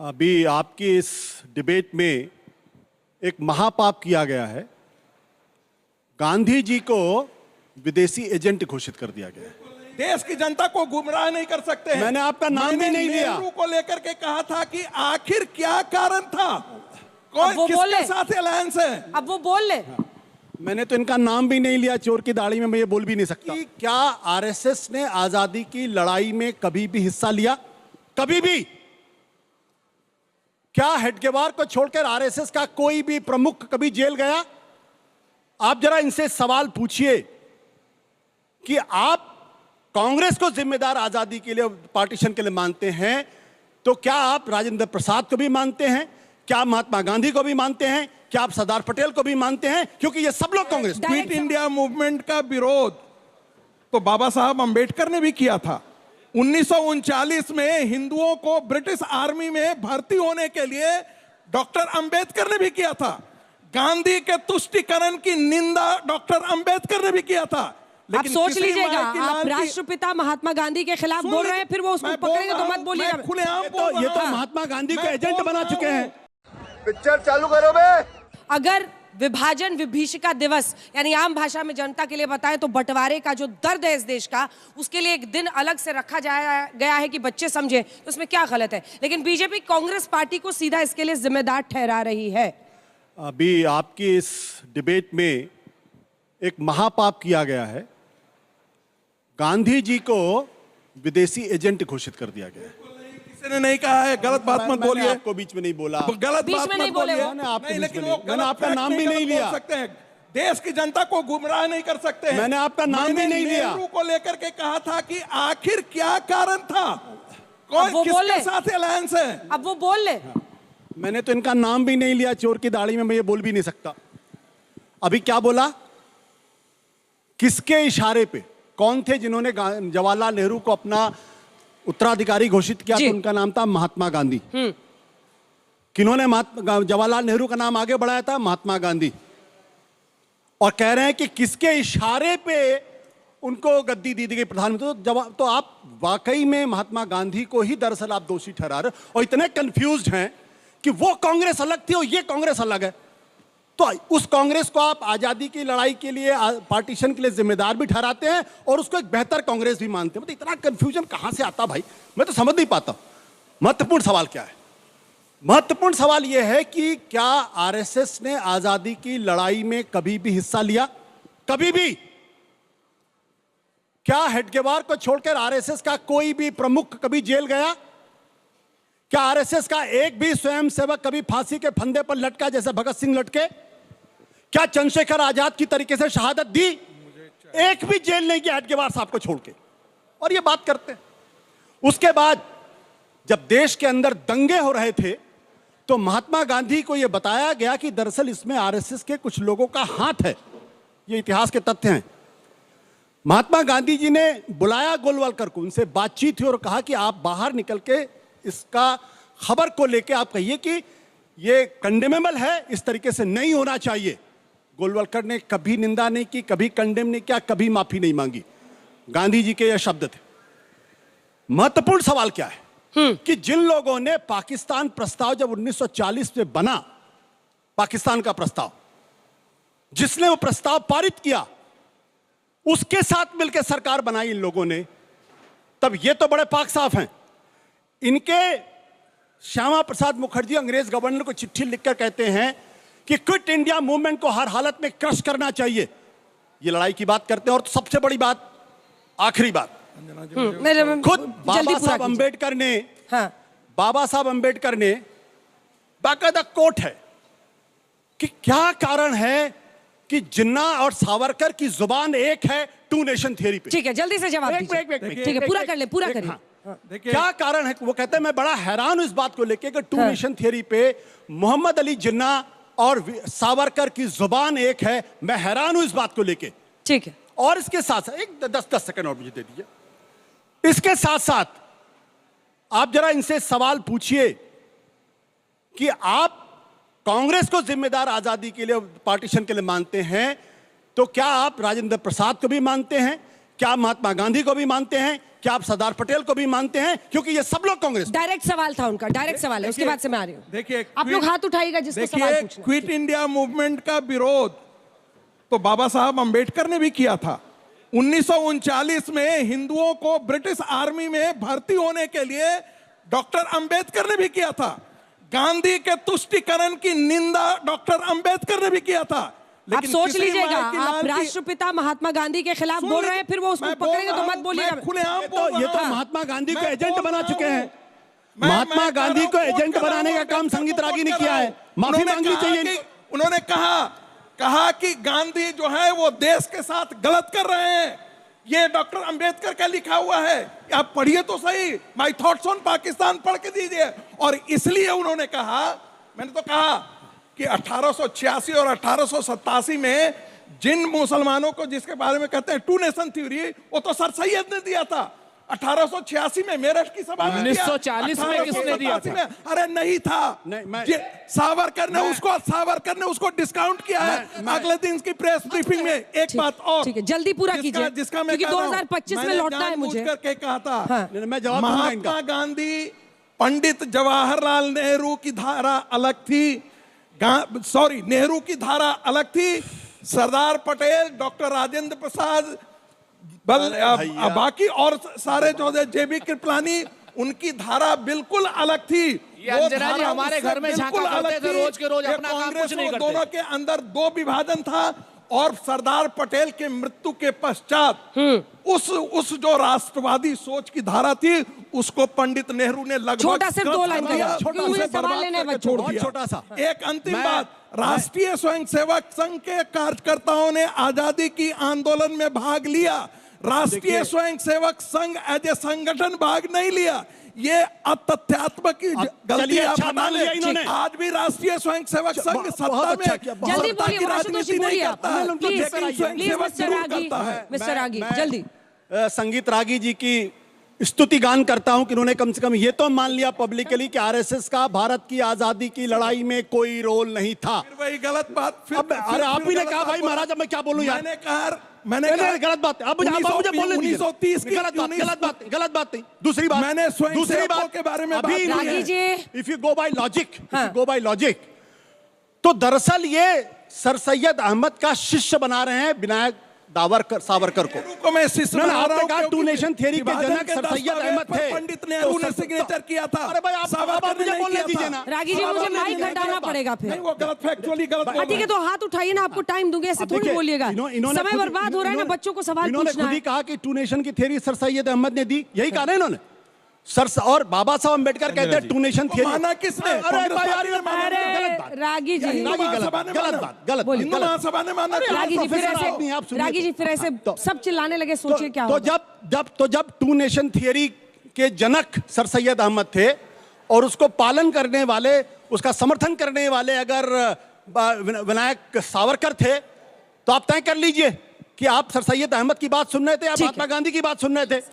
अभी आपकी इस डिबेट में एक महापाप किया गया है। गांधी जी को विदेशी एजेंट घोषित कर दिया गया है। देश की जनता को गुमराह नहीं कर सकते हैं। मैंने आपका नाम भी नहीं लिया। नेहरू को लेकर के कहा था कि आखिर क्या कारण था, कौन किसके साथ अलायंस है। अब वो बोल ले। मैंने तो इनका नाम भी नहीं लिया। चोर की दाढ़ी में मैं ये बोल भी नहीं सकता कि क्या आरएसएस ने आजादी की लड़ाई में कभी भी हिस्सा लिया? कभी भी? क्या हेडगेवार को छोड़कर आरएसएस का कोई भी प्रमुख कभी जेल गया? आप जरा इनसे सवाल पूछिए कि आप कांग्रेस को जिम्मेदार आजादी के लिए, पार्टीशन के लिए मानते हैं, तो क्या आप राजेंद्र प्रसाद को भी मानते हैं? क्या आप महात्मा गांधी को भी मानते हैं? क्या आप सरदार पटेल को भी मानते हैं? क्योंकि ये सब लोग कांग्रेस। क्विट इंडिया मूवमेंट का विरोध तो बाबा साहब अंबेडकर ने भी किया था। 1939 में हिंदुओं को ब्रिटिश आर्मी में भर्ती होने के लिए डॉक्टर अंबेडकर ने भी किया था। गांधी के तुष्टीकरण की निंदा डॉक्टर अंबेडकर ने भी किया था। आप सोच लीजिएगा, आप राष्ट्रपिता महात्मा गांधी के खिलाफ बोल रहे हैं, फिर वो उसको पकड़ेंगे तो मत बोलिएगा। ये तो महात्मा गांधी को एजेंट बना चुके हैं। पिक्चर चालू करो बे। अगर विभाजन विभीषिका दिवस यानी आम भाषा में जनता के लिए बताएं तो बंटवारे का जो दर्द है इस देश का, उसके लिए एक दिन अलग से रखा गया है कि बच्चे समझे, तो उसमें क्या गलत है। लेकिन बीजेपी कांग्रेस पार्टी को सीधा इसके लिए जिम्मेदार ठहरा रही है। अभी आपकी इस डिबेट में एक महापाप किया गया है। गांधी जी को विदेशी एजेंट घोषित कर दिया गया है। किसी ने नहीं कहा है, गलत बात मत बोलिए। आपको बीच में नहीं बोला। गलत बीच बात में मत नहीं बोले। मैंने आपका नाम भी नहीं लिया। सकते हैं, देश की जनता को गुमराह नहीं कर सकते हैं। मैंने आपका नाम भी नहीं लिया। नेहरू को लेकर के कहा था कि आखिर क्या कारण था, कौन किसके साथ अलायंस है। अब वो बोल ले। मैंने तो इनका नाम भी नहीं लिया। चोर की दाढ़ी में मैं ये बोल भी नहीं सकता। अभी क्या बोला? किसके इशारे पे? कौन थे जिन्होंने जवाहरलाल नेहरू को अपना उत्तराधिकारी घोषित किया? तो उनका नाम था महात्मा गांधी। किन्होंने जवाहरलाल नेहरू का नाम आगे बढ़ाया था? महात्मा गांधी। और कह रहे हैं कि किसके इशारे पे उनको गद्दी दी गई प्रधानमंत्री। तो आप वाकई में महात्मा गांधी को ही दरअसल आप दोषी ठहरा रहे हो और इतने कंफ्यूज्ड हैं कि वो कांग्रेस अलग थी और ये कांग्रेस अलग है। तो उस कांग्रेस को आप आजादी की लड़ाई के लिए, पार्टीशन के लिए जिम्मेदार भी ठहराते हैं और उसको एक बेहतर कांग्रेस भी मानते हैं। मतलब इतना कंफ्यूजन कहां से आता भाई, मैं तो समझ नहीं पाता। महत्वपूर्ण सवाल क्या है? महत्वपूर्ण सवाल यह है कि क्या आरएसएस ने आजादी की लड़ाई में कभी भी हिस्सा लिया? कभी भी? क्या हेडगेवार को छोड़कर आरएसएस का कोई भी प्रमुख कभी जेल गया? क्या आरएसएस का एक भी स्वयंसेवक कभी फांसी के फंदे पर लटका जैसे भगत सिंह लटके? क्या चंद्रशेखर आजाद की तरीके से शहादत दी? एक भी जेल नहीं गया हेडगेवार साहब को छोड़ के। और ये बात करते हैं। उसके बाद जब देश के अंदर दंगे हो रहे थे तो महात्मा गांधी को यह बताया गया कि दरअसल इसमें आरएसएस के कुछ लोगों का हाथ है। ये इतिहास के तथ्य हैं। महात्मा गांधी जी ने बुलाया गोलवलकर को, उनसे बातचीत हुई और कहा कि आप बाहर निकल के इसका खबर को लेके आप कहिए कि ये कंडेमेबल है, इस तरीके से नहीं होना चाहिए। गोलवलकर ने कभी निंदा नहीं की, कभी कंडेम नहीं किया, कभी माफी नहीं मांगी। गांधी जी के ये शब्द थे। महत्वपूर्ण सवाल क्या है कि जिन लोगों ने पाकिस्तान प्रस्ताव, जब 1940 में बना पाकिस्तान का प्रस्ताव, जिसने वो प्रस्ताव पारित किया, उसके साथ मिलकर सरकार बनाई इन लोगों ने, तब ये तो बड़े पाक साफ हैं। इनके श्यामा प्रसाद मुखर्जी अंग्रेज गवर्नर को चिट्ठी लिखकर कहते हैं कि क्विट इंडिया मूवमेंट को हर हालत में क्रश करना चाहिए। ये लड़ाई की बात करते हैं। और सबसे बड़ी बात, आखिरी बात, खुद बाबा साहब अंबेडकर ने, बाबा साहब अंबेडकर ने बाकायदा कोट है कि क्या कारण है कि जिन्ना और सावरकर की जुबान एक है टू नेशन थियरी पे। ठीक है, जल्दी से जवाब दीजिए। ठीक है, पूरा कर ले, पूरा करिए। क्या कारण है? वो कहते हैं मैं बड़ा हैरान हूं इस बात को लेके कि टू नेशन थियरी पे मोहम्मद अली जिन्ना और सावरकर की जुबान एक है। मैं हैरान हूं इस बात को लेके। ठीक है। और इसके साथ साथ एक 10 सेकंड और मुझे दे दीजिए। इसके साथ साथ आप जरा इनसे सवाल पूछिए कि आप कांग्रेस को जिम्मेदार आजादी के लिए, पार्टीशन के लिए मानते हैं, तो क्या आप राजेंद्र प्रसाद को भी मानते हैं? क्या महात्मा गांधी को भी मानते हैं? क्या आप सरदार पटेल को भी मानते हैं? क्योंकि ये सब लोग कांग्रेस। डायरेक्ट सवाल था उनका, डायरेक्ट सवाल है, उसके बाद से मैं आ रही हूँ। देखिए, आप लोग हाथ उठाइएगा जिसको सवाल देखिए, पूछना है। क्विट इंडिया मूवमेंट का विरोध तो बाबा साहब अंबेडकर ने भी किया था। 1939 में हिंदुओं को ब्रिटिश आर्मी में भर्ती होने के लिए डॉक्टर अंबेडकर ने भी किया था। गांधी के तुष्टीकरण की निंदा डॉक्टर अंबेडकर ने भी किया था। आप सोच किसी लीजिएगा, माई की आप लाल की- राष्ट्रपिता महात्मा गांधी के खिलाफ सुन बोल रहे हैं, फिर वो उसको मैं बोल पकड़ेंगे तो रहा मत हूं, बोलिएगा। मैं खुलेआम ये बोल तो रहा हूं। महात्मा गांधी को मैं एजेंट बोल बना रहा चुके हैं। हूं। महात्मा मैं गांधी को कोट एजेंट कर रहा बनाने हूं, का काम अंबेडकर संगीत को रागी ने कोट किया कर है। रहा हूं। माफी उन्होंने मांगनी कहा चाहिए। कि- उन्होंने कहा कि गांधी जो है वो देश के साथ गलत कर रहे हैं। ये डॉक्टर अंबेडकर का लिखा हुआ है, आप पढ़िए तो सही। माय थॉट्स ऑन पाकिस्तान पढ़ के दीजिए। और इसलिए उन्होंने कहा, मैंने तो कहा कि 1886 और 1887 में जिन मुसलमानों को, जिसके बारे में कहते हैं टू नेशन थ्योरी, वो तो सर सैयद ने दिया था 1886 में मेरठ की सभा में। 1940 में किसने दिया था? में, अरे नहीं था। सावरकर ने उसको डिस्काउंट किया है अगले दिन की प्रेस ब्रीफिंग में। एक बात और, ठीक है, जल्दी पूरा कीजिए, जिसका मैं क्योंकि कह रहा हूं, 2025 में मैंने लौटना है मुझे। जानबूझ करके कहा था। हाँ। मैं जवाब दूंगा इनका। महात्मा गांधी, पंडित जवाहरलाल नेहरू की धारा अलग थी। नेहरू की धारा अलग थी। सरदार पटेल, डॉक्टर राजेंद्र प्रसाद, बाकी और सारे जो जेबी कृपलानी, उनकी धारा बिल्कुल अलग थी। ये अंजना जी हमारे घर में झांका करते थे रोज के रोज, अपना काम कुछ नहीं करते। दोनों के अंदर दो विभाजन था। और सरदार पटेल के मृत्यु के पश्चात उस जो राष्ट्रवादी सोच की धारा थी, उसको पंडित नेहरू ने लगभग छोटा सिर्फ 2 लाइन का जवाब, छोटा क्योंकि मुझे से सवाल बर्बाद लेने हैं करके बच्चों। छोड़ दिया। छोटा सा। एक अंतिम बात, राष्ट्रीय स्वयंसेवक संघ के कार्यकर्ताओं ने आजादी की आंदोलन में भाग लिया। राष्ट्रीय स्वयंसेवक संघ एज ए संगठन भाग नहीं लिया। ये अतथ्यात्मक की गलती चलिए, आप अच्छा हटा मान ले। लिया इन्होंने। आज भी राष्ट्रीय स्वयंसेवक संघ बहुत सत्ता अच्छा में किया, बहुत जल्दी सत्ता बोलिए, की आशुतोष राजनीति जी नहीं बोलिए आप। करता है। प्लीज, लेकिन प्लीज स्वयंसेवक मिस्टर जरूर रागी, करता है। मिस्टर रागी, मैं जल्दी। संगीत रागी जी की स्तुति गान करता हूं कि उन्होंने कम से कम ये तो मान लिया पब्लिकली कि आरएसएस का भारत की आजादी की लड़ाई में कोई रोल नहीं था। फिर वही गलत बात। अरे आप ही ने कहा भाई महाराज, अब मैं क्या बोलूं यार। मैंने कहा गलत बात है। अब मुझे बोलने दीजिए। 1930 की गलत बात नहीं। दूसरी बात, मैंने स्वयंसेवकों के बारे में बात की है। Ragi ji, if you go by logic, तो दरअसल ये सर सैयद अहमद का शिष्य बना रहे हैं विनायक सावरकर को। को मैं शिष्य ना, ना, बना रहा आपने हूं कहा क्योंकि टू नेशन थियरी के विभाजन जनक सर सैयद दस्तावेज अहमद पर थे। पंडित नेहरू ने सिग्नेचर किया था। अरे भाई, आप सावरकर ने मुझे नहीं बोलने किया दीजिए था। ना। रागी जी, मुझे सावरकर ने माइक नहीं हटाना किया था। पड़ेगा फिर। नहीं, वो गलत फैक्चुअली गलत बोल हाँ, ठीक है, रहे तो हाथ उठाइए ना, आपको टाइम दूंगे, ऐसे अब थोड़ी देखिए, बोलिएगा। इन्होंने समय खुद- बर्बाद हो रहा है ना, बच्चों को सवाल इन्होंने पूछना खुद ही है। कहा कि टू नेशन की थियरी सर सैयद अहमद ने दी, यही कहा ना इन्होंने। सर और बाबा साहब अम्बेडकर कहते हैं टू नेशन वो थियरी। माना किसने? अरे कांग्रेस भाई यार, पार्टी ने माना। अरे गलत बात। रागी जी, हिंदू महासभा ने माना। गलत बोलिए। हिंदू महासभा ने माना। रागी जी, फिर प्रोफेसर आदमी, आप ऐसे सुनिए रागी जी, फिर ऐसे सब चिल्लाने लगे, सोचिए क्या तो होगा। जब टू नेशन थियरी के जनक सर सैयद अहमद थे और उसको पालन करने वाले, उसका समर्थन करने वाले अगर विनायक सावरकर थे, तो आप तय कर लीजिए कि आप सर सैयद अहमद की बात सुन रहे थे या ठीक है। महात्मा गांधी की बात सुन रहे थे।